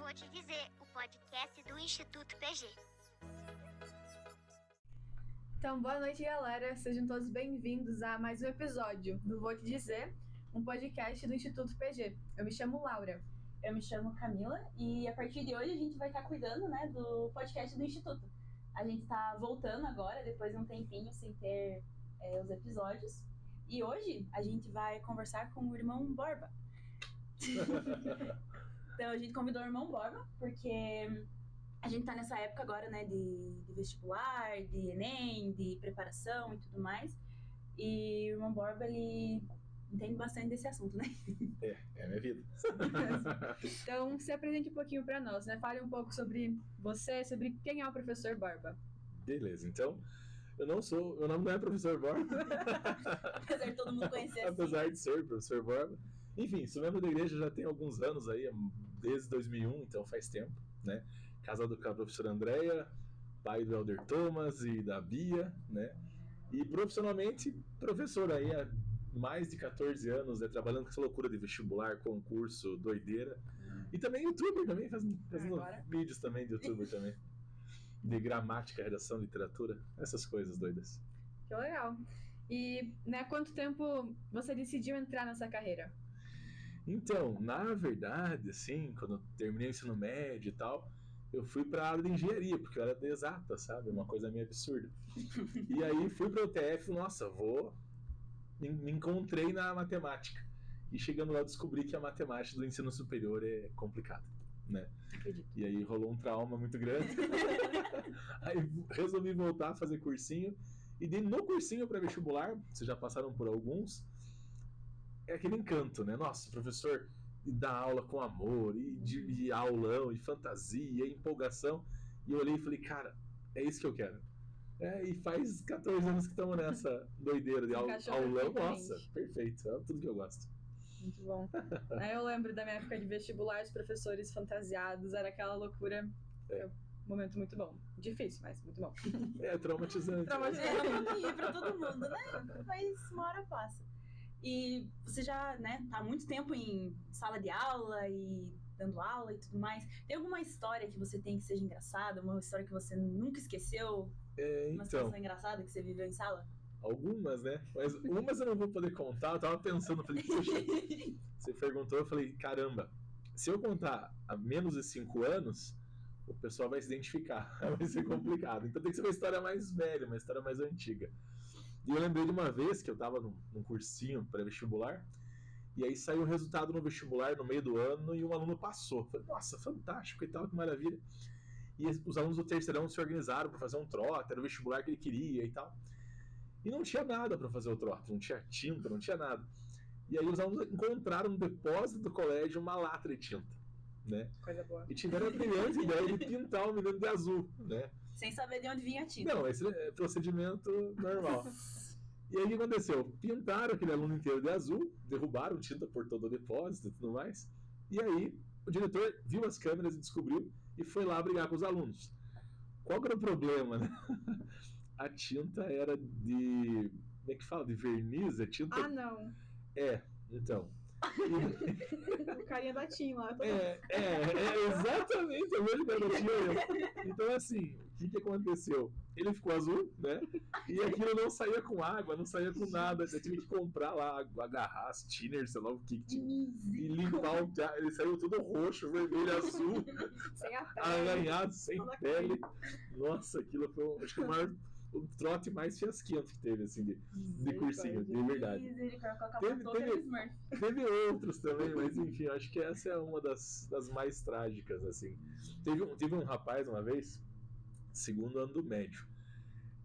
Vou Te Dizer, o podcast do Instituto PG. Então, boa noite, galera. Sejam todos bem-vindos a mais um episódio do Vou Te Dizer, um podcast do Instituto PG. Eu me chamo Laura. Eu me chamo Camila e a partir de hoje a gente vai estar cuidando, do podcast do Instituto. A gente está voltando agora, depois de um tempinho sem ter os episódios. E hoje a gente vai conversar com o irmão Borba. Então a gente convidou o irmão Borba porque a gente tá nessa época agora, de vestibular, de Enem, de preparação e tudo mais. E o irmão Borba, ele entende bastante desse assunto, né? É a minha vida. Então, se apresente um pouquinho para nós, né? Fale um pouco sobre você, sobre quem é o professor Borba. Beleza, então, meu nome não é professor Borba. Apesar de todo mundo conhecer assim. Apesar de ser professor Borba. Enfim, sou membro da igreja já tem alguns anos aí, desde 2001, então faz tempo, né? Casado com a professora Andréia, pai do Elder Thomas e da Bia, né? E profissionalmente, professor aí há mais de 14 anos, né? Trabalhando com essa loucura de vestibular, concurso, doideira. E também youtuber também, fazendo vídeos também de youtuber também. De gramática, redação, literatura, essas coisas doidas. Que legal. E, quanto tempo você decidiu entrar nessa carreira? Então, na verdade, assim, quando eu terminei o ensino médio e tal, eu fui para a área de engenharia, porque eu era de exata, sabe? Uma coisa meio absurda. E aí fui para o UTF, nossa, me encontrei na matemática. E chegando lá, eu descobri que a matemática do ensino superior é complicada, né? Acredito. E aí rolou um trauma muito grande. Aí resolvi voltar a fazer cursinho. E no cursinho para vestibular, vocês já passaram por alguns, é aquele encanto, né? Nossa, o professor dá aula com amor, e aulão, e fantasia, e empolgação. E eu olhei e falei, cara, é isso que eu quero. E faz 14 anos que estamos nessa doideira de aulão. Nossa, perfeito, é tudo que eu gosto. Muito bom. Eu lembro da minha época de vestibular, os professores fantasiados, era aquela loucura. Um momento muito bom. Difícil, mas muito bom. Traumatizante. Traumatizante pra todo mundo, né? Mas uma hora passa. E você já, tá há muito tempo em sala de aula e dando aula e tudo mais. Tem alguma história que você tem que seja engraçada? Uma história que você nunca esqueceu? Uma situação engraçada que você viveu em sala? Algumas, né? Mas umas eu não vou poder contar. Eu tava pensando, falei, puxa, você perguntou, eu falei, caramba, se eu contar há menos de 5 anos, o pessoal vai se identificar, vai ser complicado. Então tem que ser uma história mais velha, uma história mais antiga. E eu lembrei de uma vez que eu estava num cursinho pré-vestibular, e aí saiu o resultado no vestibular no meio do ano e um aluno passou. Falei, nossa, fantástico e tal, que maravilha. E os alunos do terceirão se organizaram para fazer um trote, era o vestibular que ele queria e tal. E não tinha nada para fazer o trote, não tinha tinta, não tinha nada. E aí os alunos encontraram no depósito do colégio uma lata de tinta, né? Coisa boa. E tiveram a brilhante ideia de pintar o menino de azul, né? Sem saber de onde vinha a tinta. Não, esse é procedimento normal. E aí o que aconteceu? Pintaram aquele aluno inteiro de azul, derrubaram tinta por todo o depósito e tudo mais. E aí o diretor viu as câmeras e descobriu e foi lá brigar com os alunos. Qual que era o problema, né? A tinta era de... Como é que fala? De verniz? É tinta... Ah, não. Então... O carinha da Tim lá. Exatamente, eu vejo garotinho. Então, assim, o que aconteceu? Ele ficou azul, né? E aquilo não saía com água, não saía com nada. Eu tive que comprar lá agarrar thinner, sei lá o que tinha. E limpar o... Ele saiu todo roxo, vermelho, azul. Sem a pele. Arranhado, sem pele. Nossa, aquilo foi, acho que o trote mais fiasquento que teve, assim, de cursinho, de verdade. Teve outros também, mas enfim, acho que essa é uma das mais trágicas, assim. Teve um rapaz uma vez, segundo ano do médio,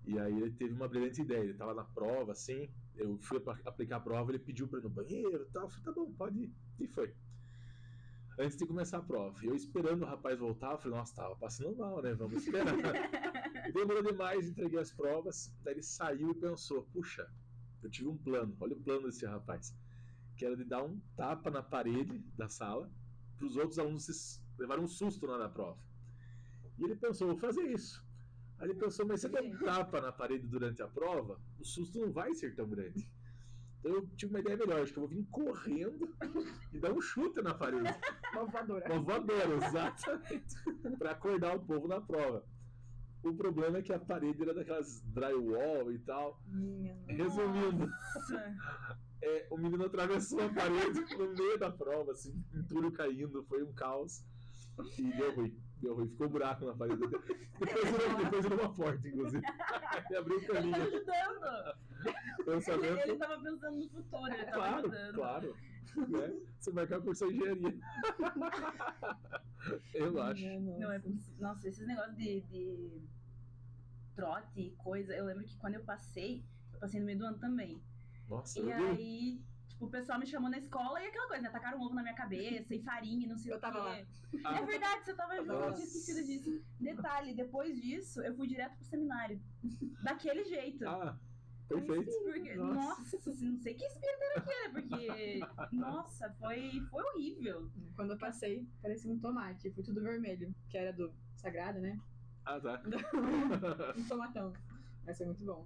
e aí ele teve uma brilhante ideia. Ele tava na prova, assim, eu fui aplicar a prova, ele pediu pra ir no banheiro e tal, eu falei, tá bom, pode ir, e foi. Antes de começar a prova, eu esperando o rapaz voltar, eu falei, nossa, tava passando mal, né, vamos esperar. Demorou demais, entreguei as provas, daí ele saiu e pensou, puxa, eu tive um plano, olha o plano desse rapaz, que era de dar um tapa na parede da sala para os outros alunos levarem um susto na prova. E ele pensou, vou fazer isso. Aí ele pensou, mas se eu der um tapa na parede durante a prova, o susto não vai ser tão grande. Então eu tive uma ideia melhor, acho que eu vou vir correndo e dar um chute na parede. Uma voadora. Uma voadora, exatamente. Pra acordar o povo na prova. O problema é que a parede era daquelas drywall e tal. Minha nossa. Resumindo, Nossa. o menino atravessou a parede no meio da prova, assim, entulho caindo, foi um caos. E deu ruim. Ficou um buraco na parede. Depois virou uma porta, inclusive. E abriu o Ele tá caminho. ajudando. Pensamento. Ele tava pensando no futuro, ele tava Claro, ajudando. claro. Né? Você marcar o curso de engenharia. Eu acho. Minha nossa. Não é possível. Nossa, esses negócios de trote e coisa, eu lembro que quando eu passei no meio do ano também. Nossa, E eu vi. aí, tipo, o pessoal me chamou na escola e aquela coisa, né? Tacaram um ovo na minha cabeça e farinha e não sei Eu o tava quê. Ah. É verdade, você tava junto, eu Nossa. tinha esquecido disso. Detalhe, depois disso, eu fui direto pro seminário. Daquele jeito. Ah, perfeito. Porque, Nossa. nossa, não sei que espírito era aquele, porque, nossa, foi horrível. Quando eu passei, parecia um tomate. Foi tudo vermelho, que era do Sagrado, né? Ah, tá. Um tomatão. Vai ser muito bom.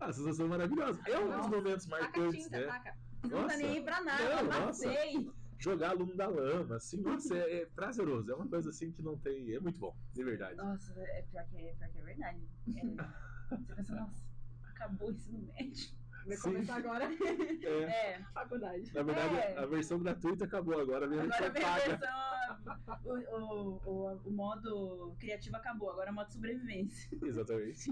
Ah, sensação maravilhosa. É um dos Nossa. momentos Taca marcantes, tinta, né? taca. Não tá Nossa. nem aí pra nada, Não, eu nossa. passei. Jogar aluno da lama, assim, nossa, é prazeroso. É uma coisa assim que não tem. É muito bom, de verdade. Nossa, é pior que é verdade. Você pensa, nossa, acabou o ensino médio. Vai Sim. começar agora É, É, faculdade. na verdade, É. a versão gratuita acabou agora, vem a agora versão vem a paga. versão. O modo criativo acabou, agora é o modo sobrevivência. Exatamente.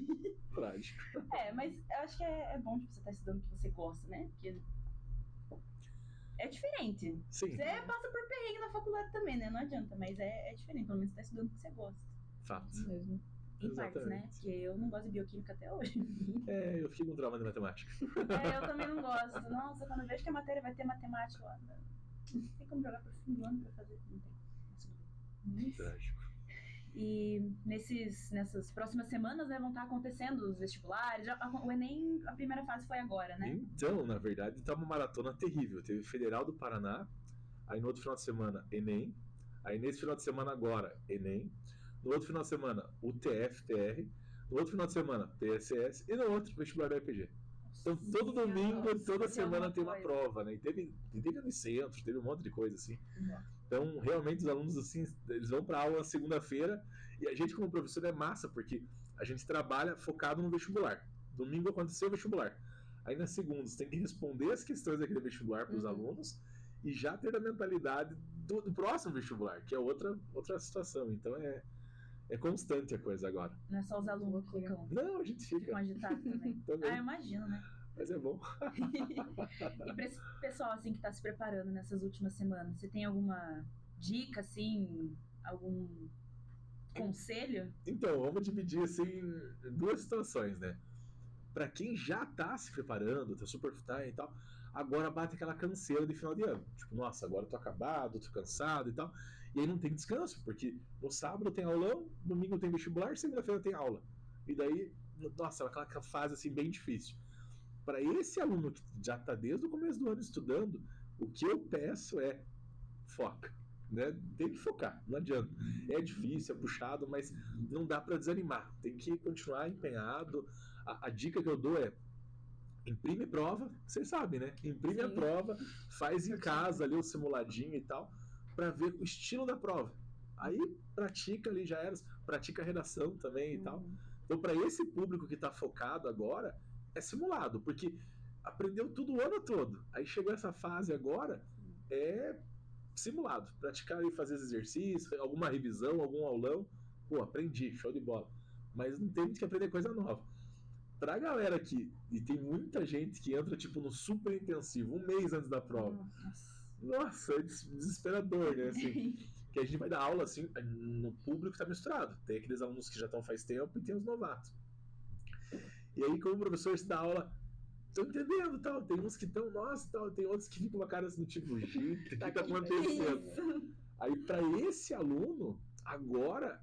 Trágico. É, mas eu acho que é bom tipo, você estar estudando o que você gosta, né? Porque é diferente. Sim, Você passa por perrengue na faculdade também, né? Não adianta, mas é diferente. Pelo menos você tá estudando o que você gosta. fato. Mesmo. Em partes, né? Exatamente. Porque eu não gosto de bioquímica até hoje. É, eu fiquei com trauma de matemática. Eu também não gosto. Nossa, quando eu vejo que a matéria vai ter matemática, não tem como jogar pro fim do ano pra fazer. Não tem. Mas tudo bem. Trágico. E nessas próximas semanas, né, vão estar acontecendo os vestibulares. O Enem, a primeira fase foi agora, né? Então, na verdade, tá uma maratona terrível. Teve Federal do Paraná, aí no outro final de semana, Enem, aí nesse final de semana agora, Enem, no outro final de semana, UTF-PR, no outro final de semana, PSS, e no outro, vestibular da EPG. Então, todo Minha domingo, nossa, toda tem semana alguma tem uma coisa. prova, né? E teve no centro, teve um monte de coisa assim. Uhum. Então, realmente, os alunos, assim, eles vão para aula na segunda-feira e a gente, como professor, é massa, porque a gente trabalha focado no vestibular. Domingo aconteceu o vestibular. Aí, na segunda, você tem que responder as questões daquele vestibular para os Uhum. alunos e já ter a mentalidade do próximo vestibular, que é outra situação. Então, é constante a coisa agora. Não é só os alunos que ficam Não, a gente fica agitados também. também, Ah, eu imagino, né? mas é bom. E pra esse pessoal, assim, que tá se preparando nessas últimas semanas, você tem alguma dica, assim, algum conselho? Então, vamos dividir assim em duas situações, né? Pra quem já tá se preparando, tá super time e tal, agora bate aquela canseira de final de ano. Tipo, nossa, agora eu tô acabado, tô cansado e tal. E aí não tem descanso, porque no sábado tem aulão, domingo tem vestibular, segunda-feira tem aula. E daí, nossa, é aquela fase assim bem difícil. Para esse aluno que já tá desde o começo do ano estudando, o que eu peço é foca. Né? Tem que focar, não adianta. É difícil, é puxado, mas não dá para desanimar. Tem que continuar empenhado. A dica que eu dou é imprime prova, vocês sabem, né? Imprime a Sim. prova, faz em casa ali o simuladinho e tal, para ver o estilo da prova. Aí pratica ali, já era, pratica a redação também e tal. Então, para esse público que está focado agora, é simulado, porque aprendeu tudo o ano todo. Aí chegou essa fase agora, é simulado. Praticar e fazer exercícios, alguma revisão, algum aulão. Pô, aprendi, show de bola. Mas não tem muito que aprender coisa nova. Pra galera aqui, e tem muita gente que entra tipo no super intensivo, um mês antes da prova. Nossa, é desesperador, né? Assim, que a gente vai dar aula assim, no público tá misturado. Tem aqueles alunos que já estão faz tempo e tem os novatos. E aí, como professor, você dá aula, tô entendendo, tal. Tem uns que estão, nossa, tal. Tem outros que ficam com a cara assim, do tipo, gente, o que tá acontecendo? Aí, para esse aluno, agora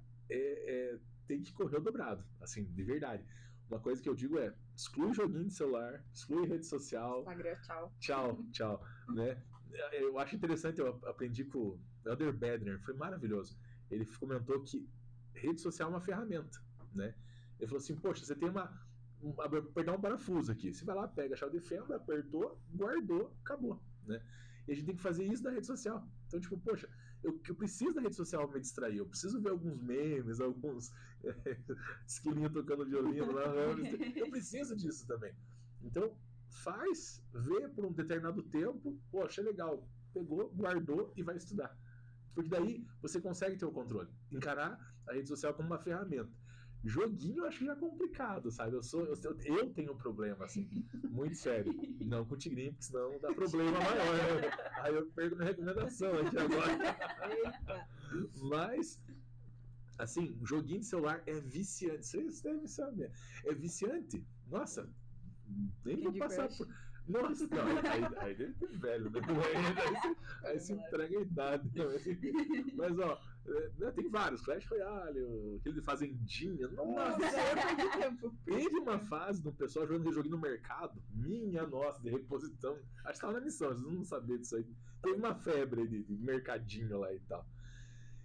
tem que correr o dobrado, assim, de verdade. Uma coisa que eu digo é, exclui joguinho de celular, exclui rede social, Instagram, tchau. tchau, né? Eu acho interessante, eu aprendi com o Elder Bedner, foi maravilhoso. Ele comentou que rede social é uma ferramenta, né? Ele falou assim, poxa, você tem apertar um parafuso aqui. Você vai lá, pega a chave de fenda, apertou, guardou, acabou, né? E a gente tem que fazer isso na rede social. Então, tipo, poxa, eu preciso da rede social pra me distrair. Eu preciso ver alguns memes, alguns esquilinhos tocando violino lá. Eu preciso disso também. Então, vê por um determinado tempo, poxa, é legal. Pegou, guardou e vai estudar. Porque daí você consegue ter o controle. Encarar a rede social como uma ferramenta. Joguinho eu acho que já é complicado, sabe? Eu tenho um problema, assim, muito sério. Não com o tigrinho, porque senão dá problema maior, né? Aí eu perco minha recomendação aqui agora. Mas, assim, joguinho de celular é viciante. Vocês devem saber. É viciante. Nossa, nem vou passar por... Nossa, não, aí ele é velho, né? Aí se entrega a idade também. Mas, ó, tem vários. Clash Royale, aquele de Fazendinha. Nossa, eu tempo. Teve uma fase do pessoal jogando joguinho no mercado. Minha nossa, de reposição. Acho que tava na missão, vocês não sabiam disso aí. Teve uma febre de mercadinho lá e tal.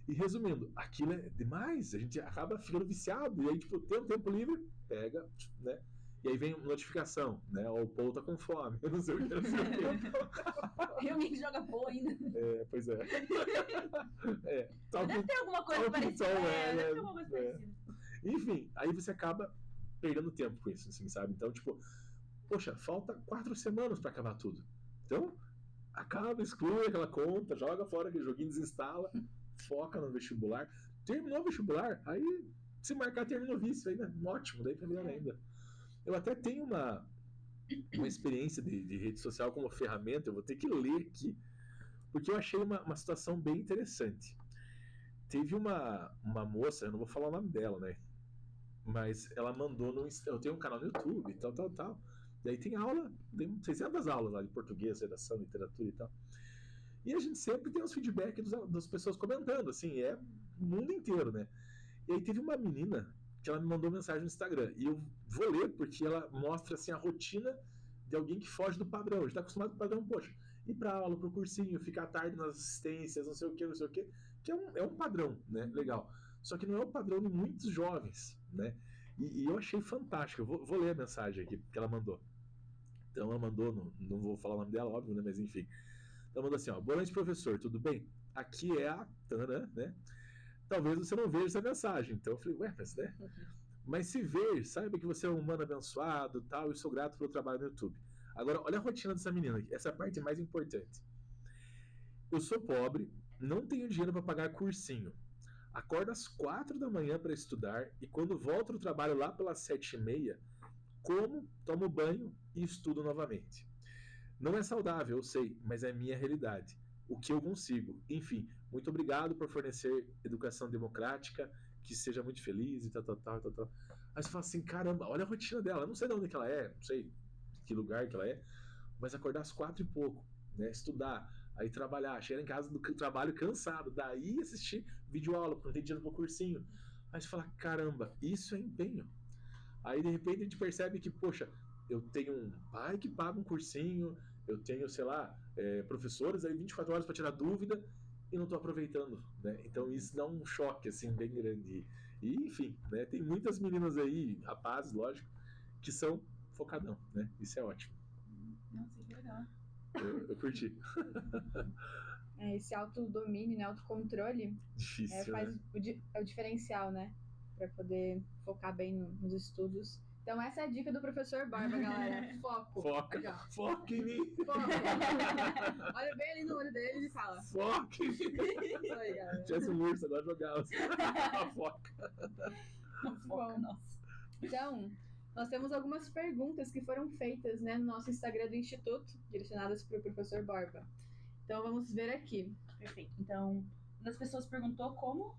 E resumindo, aquilo é demais. A gente acaba ficando viciado. E aí, tipo, tem um tempo livre, pega, né? E aí vem notificação, né? Ó, o Paul tá com fome, não sei o que, não sei o que. Realmente joga boa ainda. Pois é. Deve ter alguma coisa parecida. Deve ter alguma coisa parecida. Enfim, aí você acaba perdendo tempo com isso, assim, sabe? Então, tipo, poxa, falta 4 semanas pra acabar tudo. Então, acaba, exclui aquela conta, joga fora aquele joguinho, desinstala, foca no vestibular. Terminou o vestibular, aí se marcar termina o vício aí, né? Ótimo, daí pra melhor ainda. Eu até tenho uma experiência de rede social como ferramenta, eu vou ter que ler aqui, porque eu achei uma situação bem interessante. Teve uma moça, eu não vou falar o nome dela, né? Mas ela mandou eu tenho um canal no YouTube, tal. E aí tem 600 aulas lá de português, redação, literatura e tal. E a gente sempre tem os feedbacks das pessoas comentando, assim, é o mundo inteiro, né? E aí teve uma menina que ela me mandou mensagem no Instagram. E eu vou ler porque ela mostra assim, a rotina de alguém que foge do padrão. A gente tá acostumado com o padrão, poxa, ir pra aula, pro cursinho, ficar tarde nas assistências, não sei o que, que é um padrão, né? Legal. Só que não é o padrão de muitos jovens, né? E eu achei fantástico. Eu vou ler a mensagem aqui que ela mandou. Então ela mandou, não vou falar o nome dela, óbvio, né? Mas enfim. Ela mandou assim, ó, boa noite, professor, tudo bem? Aqui é a Tana, né? Talvez você não veja essa mensagem. Então eu falei, né? Mas se ver, saiba que você é um humano abençoado, tal, e sou grato pelo trabalho no YouTube. Agora, olha a rotina dessa menina aqui. Essa parte é mais importante. Eu sou pobre, não tenho dinheiro para pagar cursinho. Acordo às 4 da manhã para estudar e quando volto do trabalho lá pelas 7h30, como, tomo banho e estudo novamente. Não é saudável, eu sei, mas é minha realidade. O que eu consigo. Enfim, muito obrigado por fornecer educação democrática, que seja muito feliz e tal. Aí você fala assim, caramba, olha a rotina dela. Eu não sei de onde que ela é, não sei que lugar que ela é, mas acordar às 4 e pouco, né? Estudar, aí trabalhar, chegar em casa do trabalho cansado, daí assistir videoaula, porque não tem dinheiro pro cursinho. Aí você fala, caramba, isso é empenho. Aí de repente a gente percebe que, poxa, eu tenho um pai que paga um cursinho, eu tenho, sei lá, professores aí 24 horas para tirar dúvida e não estou aproveitando, né? Então isso dá um choque assim bem grande. E enfim, né? Tem muitas meninas aí, rapazes, lógico, que são focadão, né? Isso é ótimo. Nossa, que legal. Eu curti. Esse autodomínio, né, autocontrole, Difícil, faz né? o diferencial, né? Para poder focar bem nos estudos. Então essa é a dica do professor Barba, galera. Foco. Foca em mim. Foco. Olha bem ali no olho dele e fala. Foca em mim. Isso aí, galera. Tivesse um urso, agora jogava. Foca. Foca, nossa. Então, nós temos algumas perguntas que foram feitas, né, no nosso Instagram do Instituto, direcionadas para o professor Barba. Então vamos ver aqui. Perfeito. Então, uma das pessoas perguntou como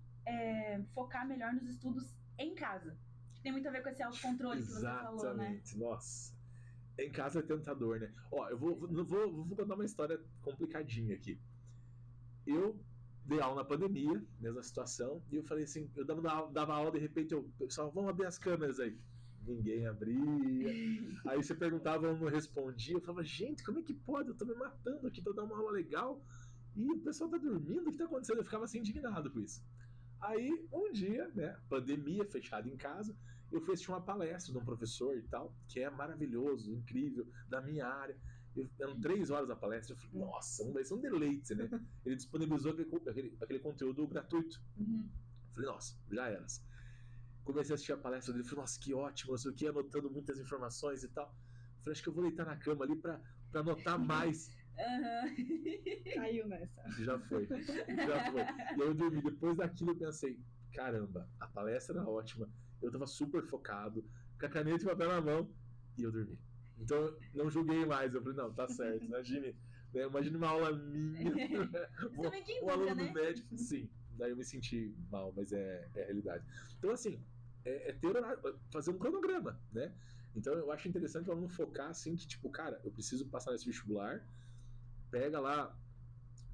focar melhor nos estudos em casa. Tem muito a ver com esse autocontrole que você falou, né? Exatamente, nossa. Em casa é tentador, né? Ó, eu vou contar uma história complicadinha aqui. Eu dei aula na pandemia, mesma situação, e eu falei assim, eu dava aula, de repente eu, pessoal, vamos abrir as câmeras aí. Ninguém abria. Aí você perguntava, eu não respondia. Eu falava, gente, como é que pode? Eu tô me matando aqui, tô dando uma aula legal e o pessoal tá dormindo, o que tá acontecendo? Eu ficava assim indignado com isso. Aí, um dia, né, pandemia, fechado em casa, Eu fui assistir uma palestra de um professor e tal, que é maravilhoso, incrível, da minha área. Eram 3 horas a palestra, eu falei, nossa, vai ser um deleite, né? Ele disponibilizou aquele conteúdo gratuito. Uhum. Eu falei, nossa, já era. Comecei a assistir a palestra dele, falei, nossa, que ótimo, não sei o que, anotando muitas informações e tal. Eu falei, acho que eu vou deitar na cama ali pra anotar mais. Caiu nessa. Já foi. E aí eu dormi. Depois daquilo eu pensei, caramba, a palestra era ótima, eu tava super focado, com a caneta e papel na mão, e eu dormi. Então eu não julguei mais, eu falei, não, tá certo, imagine uma aula minha, também que um aluno invoca, né? do médico, sim, daí eu me senti mal, mas é a realidade. Então assim, ter horário, fazer um cronograma, né? Então eu acho interessante o aluno focar assim, que tipo, cara, eu preciso passar nesse vestibular, pega lá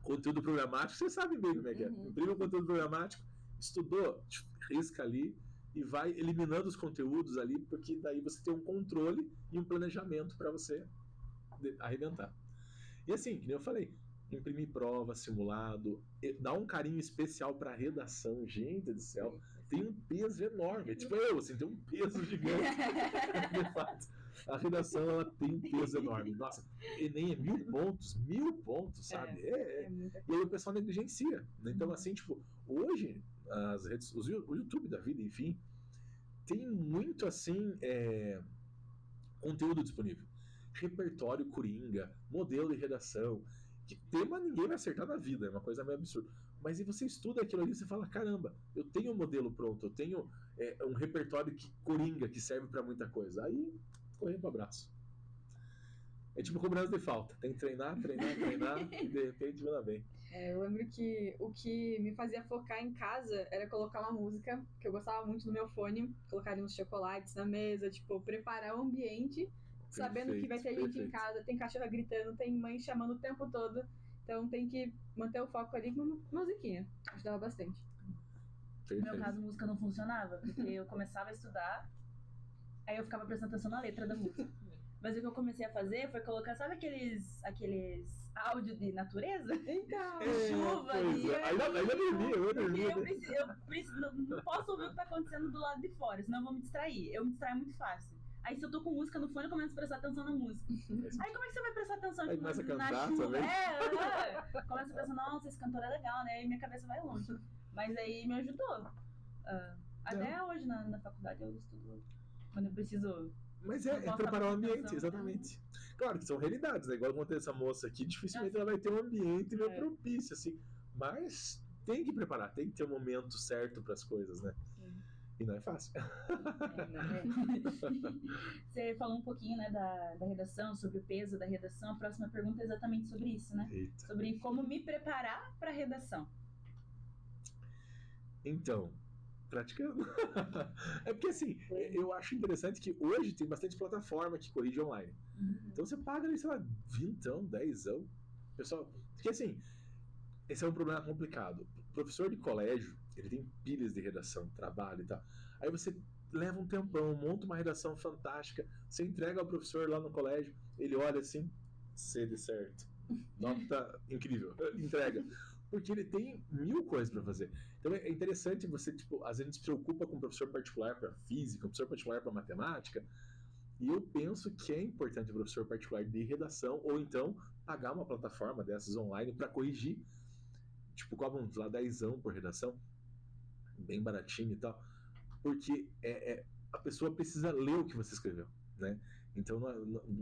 conteúdo programático, você sabe bem como é que é. Imprime o conteúdo programático, estudou, risca ali e vai eliminando os conteúdos ali, porque daí você tem um controle e um planejamento para você arrebentar. E assim, como eu falei, imprimir prova, simulado, dar um carinho especial para redação, gente do céu, tem um peso enorme. Tipo eu, assim, tem um peso gigante. De fato. A redação, ela tem um peso enorme. Nossa, Enem é 1000 pontos, sabe? E aí o pessoal negligencia. Então, assim, tipo, hoje, as redes, o YouTube da vida, enfim, tem muito, assim, conteúdo disponível. Repertório coringa, modelo de redação, que tema ninguém vai acertar na vida, é uma coisa meio absurda. Mas e você estuda aquilo ali e você fala, caramba, eu tenho um modelo pronto, eu tenho um repertório coringa que serve para muita coisa. Aí, correr pro abraço. É tipo cobrança de falta. Tem que treinar e de repente vai lá bem. Eu lembro que o que me fazia focar em casa era colocar uma música que eu gostava muito no meu fone, colocar ali uns chocolates na mesa, tipo, preparar o ambiente, sabendo que vai ter gente em casa, tem cachorro gritando, tem mãe chamando o tempo todo, então tem que manter o foco ali com uma musiquinha. Ajudava bastante. No meu caso, a música não funcionava, porque eu começava a estudar, aí eu ficava prestando atenção na letra da música. Mas o que eu comecei a fazer foi colocar, sabe aqueles áudios de natureza? Então, chuva ali. Ainda dormi. Eu não posso ouvir o que tá acontecendo do lado de fora, senão eu vou me distrair. Eu me distraio muito fácil. Aí se eu tô com música no fone, eu começo a prestar atenção na música. Aí como é que você vai prestar atenção Aí começa a cantar na chuva? também. Começa a pensar, nossa, esse cantor é legal, né? Aí minha cabeça vai longe. Mas aí me ajudou. Até hoje na faculdade eu estudo quando eu preciso. Mas é preparar o ambiente, exatamente. Claro que são realidades, né? Igual acontece essa moça aqui, dificilmente ela vai ter um ambiente meio propício, assim. Mas tem que preparar, tem que ter um momento certo para as coisas, né? E não é fácil. Você falou um pouquinho, né, da redação, sobre o peso da redação. A próxima pergunta é exatamente sobre isso, né? Eita. Sobre como me preparar para a redação. Então, praticando. É porque assim, eu acho interessante que hoje tem bastante plataforma que corrige online. Então você paga ali, sei lá, 20, 10. Pessoal, porque assim, esse é um problema complicado. O professor de colégio, ele tem pilhas de redação, trabalho e tal. Aí você leva um tempão, monta uma redação fantástica, você entrega ao professor lá no colégio, ele olha assim, de certo. Nota incrível, entrega. Porque ele tem 1000 coisas para fazer. Então é interessante você, tipo, às vezes se preocupa com um professor particular para física, um professor particular para matemática, e eu penso que é importante o professor particular de redação, ou então pagar uma plataforma dessas online para corrigir, tipo, cobram lá 10 por redação, bem baratinho e tal, porque a pessoa precisa ler o que você escreveu, né? Então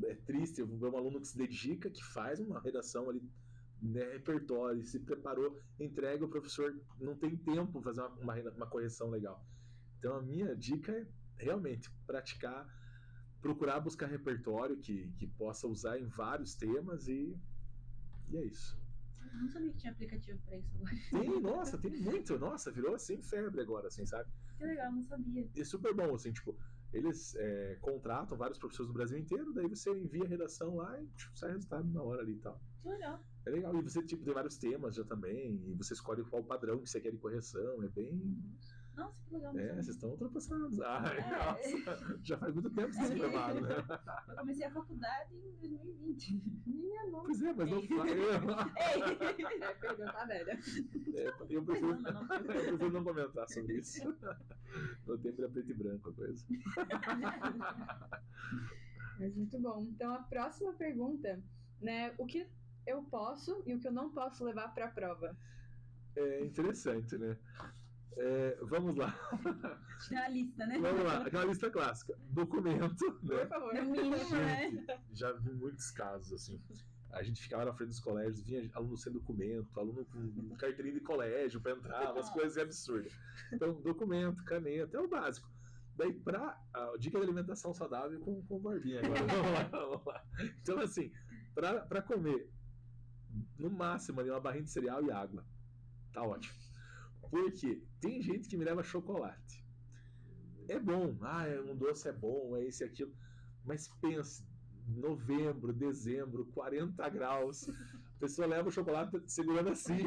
é triste eu ver um aluno que se dedica, que faz uma redação ali, né, repertório, se preparou, entrega, o professor não tem tempo para fazer uma correção legal. Então a minha dica é realmente praticar, procurar buscar repertório que possa usar em vários temas e é isso. Eu não sabia que tinha aplicativo para isso agora. Tem muito. Nossa, virou assim febre agora, assim, sabe? Que legal, não sabia. E é super bom, assim, tipo, eles contratam vários professores do Brasil inteiro, daí você envia a redação lá e sai resultado na hora ali e tal. Que legal. É legal. E você, tipo, tem vários temas já também, e você escolhe qual padrão que você quer de correção, é bem Nossa, que legal. Vocês estão ultrapassados. Ai, É. nossa, já faz muito tempo que vocês se formaram, né? Eu comecei a faculdade em 2020. Minha nossa. Pois é, mas não fala. Ei! Perdão, tá velha. Eu prefiro Não. eu prefiro não comentar sobre isso. Meu tempo era preto e branco a coisa. Mas muito bom. Então a próxima pergunta, né? O que eu posso e o que eu não posso levar pra prova? É interessante, né? Vamos lá. Tinha a lista, né? Vamos lá. Aquela lista clássica. Documento, Por né? favor. No mínimo, né? Gente, já vi muitos casos assim. A gente ficava na frente dos colégios, vinha aluno sem documento, aluno com carteirinha de colégio pra entrar, umas coisas absurdas. Então, documento, caneta, é o básico. Daí, dica de alimentação saudável com barbinha agora. Vamos lá. Então, assim, pra comer, no máximo ali, uma barrinha de cereal e água. Tá ótimo. Porque tem gente que me leva chocolate. É bom, um doce é bom, é isso e aquilo. Mas pense, novembro, dezembro, 40 graus. A pessoa leva o chocolate segurando assim,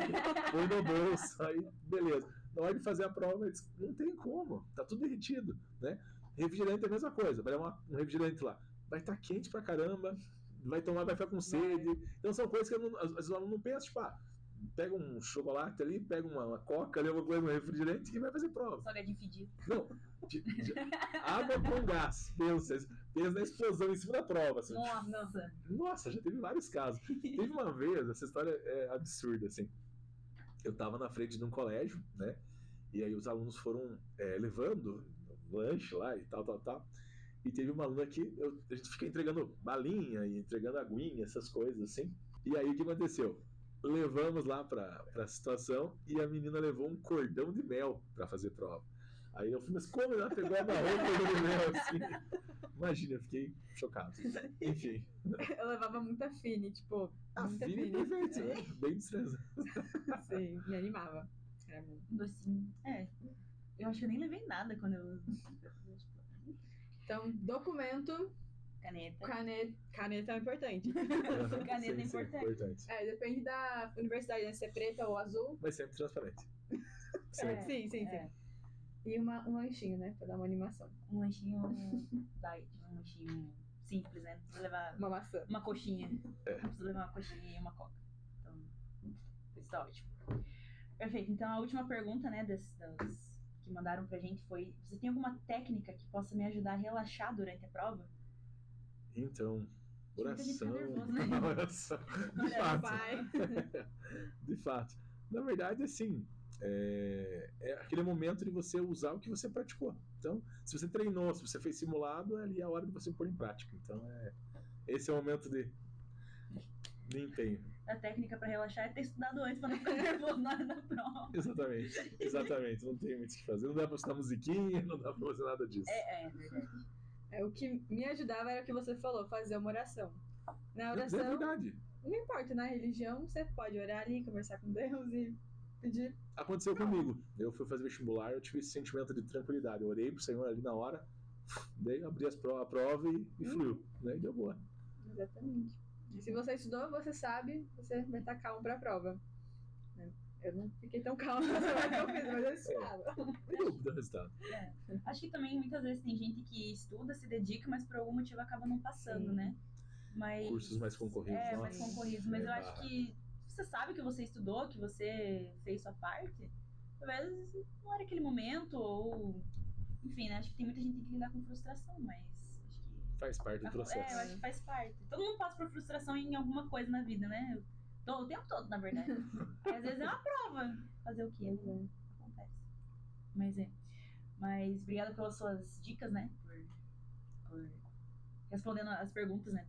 põe no bolso, aí beleza. Na hora de fazer a prova, não tem como, tá tudo derretido, né? Refrigerante é a mesma coisa, vai levar um refrigerante lá, vai estar quente pra caramba, vai tomar, vai ficar com sede. Então são coisas que às vezes o aluno não pensa, tipo, pega um chocolate ali, pega uma coca ali, uma coisa, um refrigerante e vai fazer prova. Salgadinho fedido. Não, água com gás, pensa na explosão em cima da prova. Assim. Nossa, já teve vários casos. Teve uma vez, essa história é absurda, assim. Eu tava na frente de um colégio, né? E aí os alunos foram levando lanche lá e tal. E teve uma aluna que a gente fica entregando balinha e entregando aguinha, essas coisas, assim. E aí o que aconteceu? Levamos lá pra situação e a menina levou um cordão de mel pra fazer prova. Aí eu falei, mas como ela pegou a marrom e cordão de mel assim? Imagina, eu fiquei chocado. Enfim. Eu levava muita Fini, tipo, A muita Fini é perfeito, né? Bem destreza. Sim, me animava. Era bom. Docinho. Eu acho que eu nem levei nada quando eu. Então, documento, Caneta. caneta é importante. Caneta é Sim, importante. Depende da universidade, né? Se é preta ou azul. Mas sempre transparente. Sim. E um lanchinho, né? Pra dar uma animação. Um lanchinho diet, um lanchinho simples, né? Não precisa levar Uma maçã. uma coxinha. Não precisa levar uma coxinha e uma coca. Então, isso tá ótimo. Perfeito. Então, a última pergunta, né, das que mandaram pra gente foi: você tem alguma técnica que possa me ajudar a relaxar durante a prova? Então, Muita gente fica oração. nervosa, né? Oração. De Oração, fato. Pai. De fato. Na verdade, assim, é aquele momento de você usar o que você praticou. Então, se você treinou, se você fez simulado, ali é a hora de você pôr em prática. Então, esse é o momento de empenho. A técnica pra relaxar é ter estudado antes pra não ficar nervoso na hora da prova. Exatamente. Não tem muito o que fazer. Não dá pra escutar musiquinha, não dá pra fazer nada disso. É verdade. O que me ajudava era o que você falou, fazer uma oração. Na É oração, verdade. não importa, na religião, você pode orar ali, conversar com Deus e pedir. Aconteceu comigo. Eu fui fazer vestibular, eu tive esse sentimento de tranquilidade. Eu orei pro Senhor ali na hora, daí abri a prova e fluiu. Né? E deu boa. Exatamente. E se você estudou, você sabe, você vai estar calmo pra prova. Eu não fiquei tão calma na hora que eu fiz, mas eu estudava. Deu resultado. Acho que também muitas vezes tem gente que estuda, se dedica, mas por algum motivo acaba não passando, Sim. né? Mas... Cursos mais concorridos. mais nossa. concorridos. Mas eu acho barra. que você sabe que você estudou, que você fez sua parte, talvez não era aquele momento, ou... Enfim, né? Acho que tem muita gente que tem que lidar com frustração, mas acho que... Faz parte do processo. eu acho que faz parte. Todo mundo passa por frustração em alguma coisa na vida, né? O tempo todo, na verdade. Às vezes é uma prova. Fazer o quê? Acontece. Mas obrigada pelas suas dicas, né? Por respondendo as perguntas, né?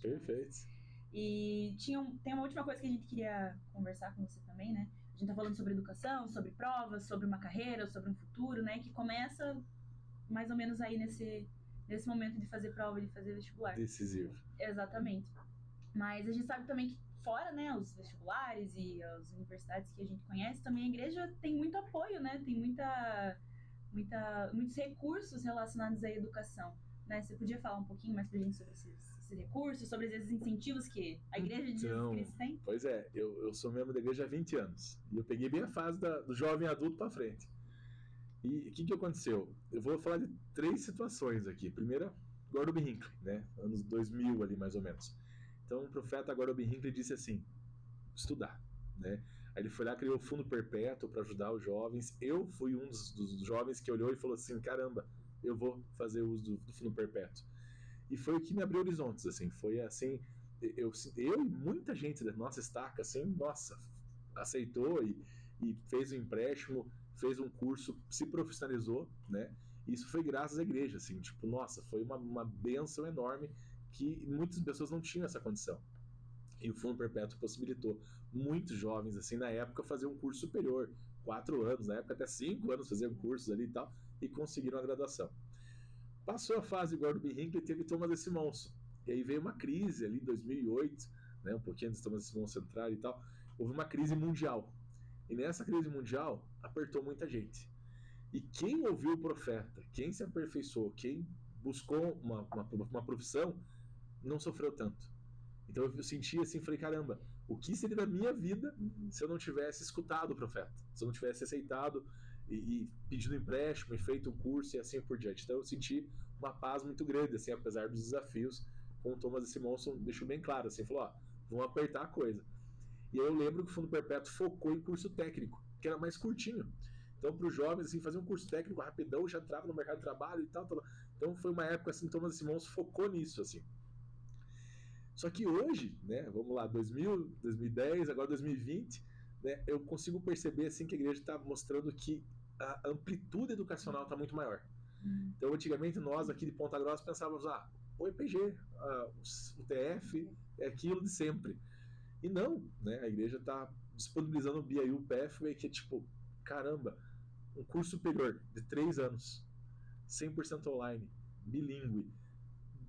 Perfeito. E tem uma última coisa que a gente queria conversar com você também, né? A gente tá falando sobre educação, sobre provas, sobre uma carreira, sobre um futuro, né? Que começa mais ou menos aí nesse momento de fazer prova, de fazer vestibular. Decisivo. Exatamente. Mas a gente sabe também que fora, né, os vestibulares e as universidades que a gente conhece, também a igreja tem muito apoio, né? Tem muitos recursos relacionados à educação, né? Você podia falar um pouquinho mais pra gente sobre esses recursos, sobre esses incentivos que a igreja de Jesus Cristo tem? Pois é, eu sou membro da igreja há 20 anos. E eu peguei bem a fase do jovem adulto pra frente. E o que aconteceu? Eu vou falar de 3 situações aqui. Primeira, Gordon B. Hinckley, né? Anos 2000 ali, mais ou menos. Então, o profeta Gordon B. Hinckley disse assim, estudar, né? Aí ele foi lá, criou o Fundo Perpétuo para ajudar os jovens. Eu fui um dos jovens que olhou e falou assim, caramba, eu vou fazer uso do Fundo Perpétuo. E foi o que me abriu horizontes, assim. Foi assim, eu e muita gente da nossa estaca, assim, nossa, aceitou e fez um empréstimo, fez um curso, se profissionalizou, né? E isso foi graças à igreja, assim, tipo, nossa, foi uma bênção enorme que muitas pessoas não tinham essa condição. E o Fundo Perpétuo possibilitou muitos jovens, assim, na época, fazer um curso superior, 4 anos, na época até 5 anos faziam cursos ali e tal, e conseguiram a graduação. Passou a fase Gordon B. Hinckley, teve Thomas D. Simonson. E aí veio uma crise ali em 2008, né, um pouquinho antes de Thomas D. Simonson entrar e tal, houve uma crise mundial. E nessa crise mundial, apertou muita gente. E quem ouviu o profeta, quem se aperfeiçoou, quem buscou uma profissão, não sofreu tanto. Então eu senti assim, falei, caramba, o que seria da minha vida se eu não tivesse escutado o profeta? Se eu não tivesse aceitado e pedido empréstimo e feito um curso e assim por diante. Então eu senti uma paz muito grande, assim, apesar dos desafios. Com o Thomas D. Simonson deixou bem claro, assim, falou, ó, vão apertar a coisa. E aí eu lembro que o Fundo Perpétuo focou em curso técnico, que era mais curtinho. Então, para os jovens, assim, fazer um curso técnico rapidão, já entrava no mercado de trabalho e tal. Então, foi uma época, assim, Thomas D. Simonson focou nisso, assim. Só que hoje, né, vamos lá, 2000, 2010, agora 2020, né, eu consigo perceber, assim, que a igreja está mostrando que a amplitude educacional está muito maior. Então, antigamente, nós aqui de Ponta Grossa pensávamos, o EPG, o TF, é aquilo de sempre. E não, né, a igreja está disponibilizando o BIU Pathway, que é tipo, caramba, um curso superior de 3 anos, 100% online, bilíngue,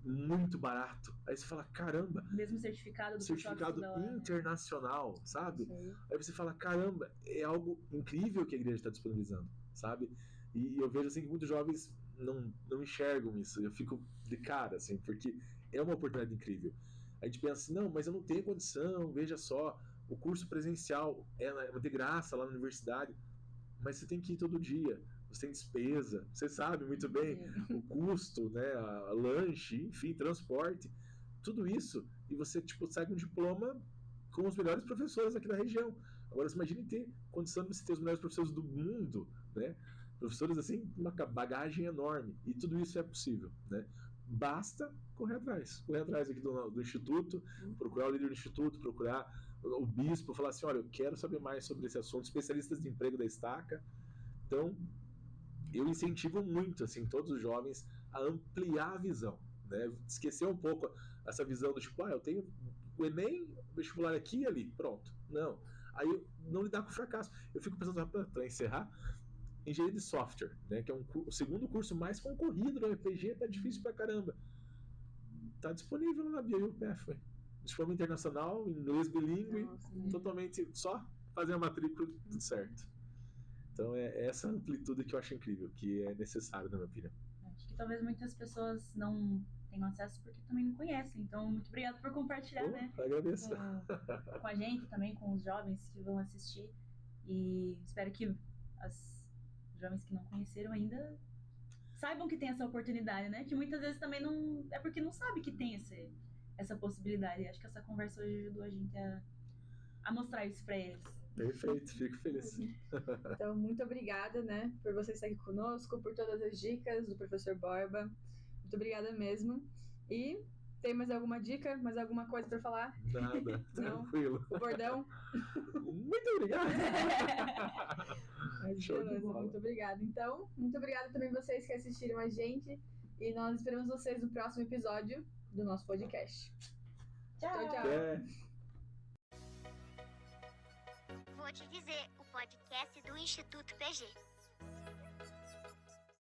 muito barato. Aí você fala, caramba, mesmo certificado do certificado internacional, sabe? Sim. Aí você fala, caramba, é algo incrível que a igreja está disponibilizando, sabe? E eu vejo assim que muitos jovens não enxergam isso. Eu fico de cara, assim, porque é uma oportunidade incrível. A gente pensa assim, não, mas eu não tenho condição, veja só, o curso presencial é de graça lá na universidade, mas você tem que ir todo dia, você tem despesa, você sabe muito bem o custo, né, a lanche, enfim, transporte, tudo isso, e você tipo sai com um diploma com os melhores professores aqui da região. Agora você imagine ter condição de você ter os melhores professores do mundo, né? Professores assim, uma bagagem enorme, e tudo isso é possível, né? Basta correr atrás aqui do instituto, procurar o líder do instituto, procurar o bispo, falar assim, olha, eu quero saber mais sobre esse assunto, especialistas de emprego da estaca. Então, eu incentivo muito, assim, todos os jovens a ampliar a visão, né? Esquecer um pouco essa visão do tipo, eu tenho o Enem, vestibular aqui e ali, pronto. Não. Aí, não lidar com o fracasso. Eu fico pensando, para encerrar, engenharia de software, né, que é o segundo curso mais concorrido no EPG, tá difícil pra caramba. Tá disponível na BIU Pathway. Diploma internacional, inglês bilíngue, totalmente só fazer a matrícula, tudo certo. Então é essa amplitude que eu acho incrível, que é necessário, na minha opinião. Acho que talvez muitas pessoas não tenham acesso porque também não conhecem. Então, muito obrigado por compartilhar, né? Agradeço. Com a gente também, com os jovens que vão assistir. E espero que as jovens que não conheceram ainda saibam que tem essa oportunidade, né? Que muitas vezes também não... É porque não sabe que tem essa possibilidade. Acho que essa conversa hoje ajudou a gente a mostrar isso pra eles. Perfeito, fico feliz. Então, muito obrigada, né, por você estar aqui conosco, por todas as dicas do professor Borba. Muito obrigada mesmo. E tem mais alguma dica, mais alguma coisa para falar? Nada, tranquilo. O bordão? Muito obrigado. Mas beleza, muito obrigada. Então, muito obrigada também vocês que assistiram a gente. E nós esperamos vocês no próximo episódio do nosso podcast. Tchau, tchau. Vou te dizer, o podcast do Instituto PG.